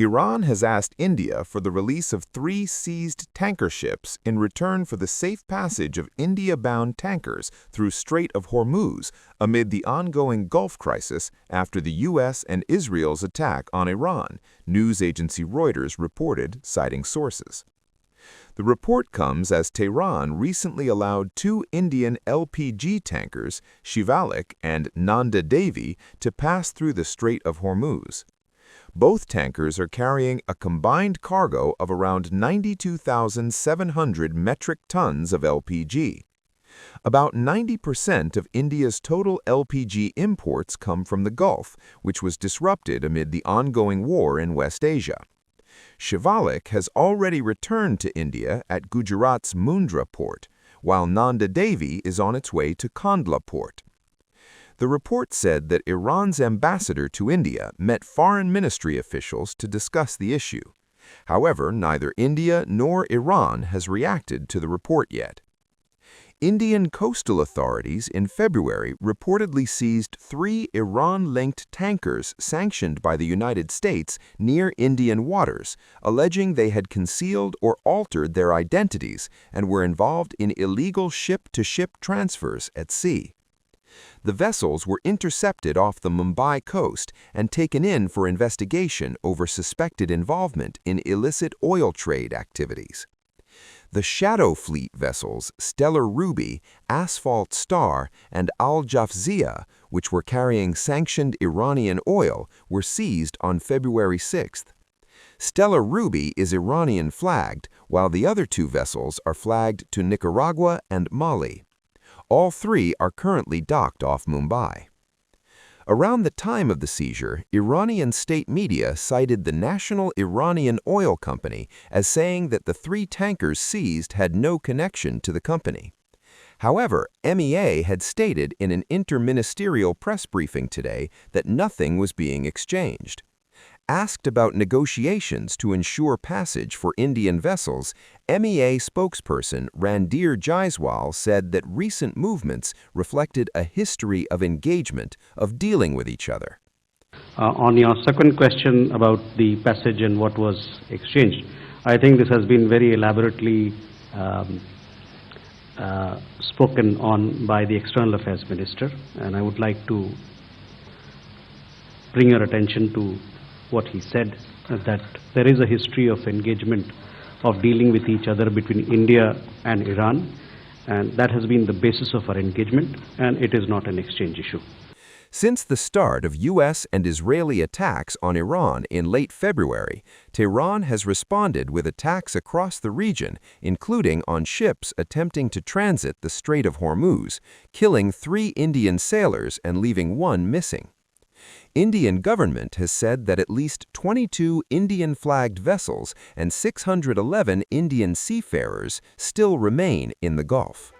Iran has asked India for the release of 3 seized tanker ships in return for the safe passage of India-bound tankers through Strait of Hormuz amid the ongoing Gulf crisis after the U.S. and Israel's attack on Iran, news agency Reuters reported, citing sources. The report comes as Tehran recently allowed 2 Indian LPG tankers, Shivalik and Nanda Devi, to pass through the Strait of Hormuz. Both tankers are carrying a combined cargo of around 92,700 metric tons of LPG. About 90% of India's total LPG imports come from the Gulf, which was disrupted amid the ongoing war in West Asia. Shivalik has already returned to India at Gujarat's Mundra port, while Nanda Devi is on its way to Kandla port. The report said that Iran's ambassador to India met foreign ministry officials to discuss the issue. However, neither India nor Iran has reacted to the report yet. Indian coastal authorities in February reportedly seized 3 Iran-linked tankers sanctioned by the United States near Indian waters, alleging they had concealed or altered their identities and were involved in illegal ship-to-ship transfers at sea. The vessels were intercepted off the Mumbai coast and taken in for investigation over suspected involvement in illicit oil trade activities. The shadow fleet vessels Stellar Ruby, Asphalt Star, and Jafzia, which were carrying sanctioned Iranian oil, were seized on February 6. Stellar Ruby is Iranian-flagged, while the other 2 vessels are flagged to Nicaragua and Mali. All 3 are currently docked off Mumbai. Around the time of the seizure, Iranian state media cited the National Iranian Oil Company as saying that the 3 tankers seized had no connection to the company. However, MEA had stated in an interministerial press briefing today that nothing was being exchanged. Asked about negotiations to ensure passage for Indian vessels, MEA spokesperson Randir Jaiswal said that recent movements reflected a history of engagement, of dealing with each other. On your second question about the passage and what was exchanged, I think this has been very elaborately spoken on by the External Affairs Minister, and I would like to bring your attention to what he said, that there is a history of engagement, of dealing with each other between India and Iran, and that has been the basis of our engagement, and it is not an exchange issue. Since the start of U.S. and Israeli attacks on Iran in late February, Tehran has responded with attacks across the region, including on ships attempting to transit the Strait of Hormuz, killing 3 Indian sailors and leaving 1 missing. Indian government has said that at least 22 Indian-flagged vessels and 611 Indian seafarers still remain in the Gulf.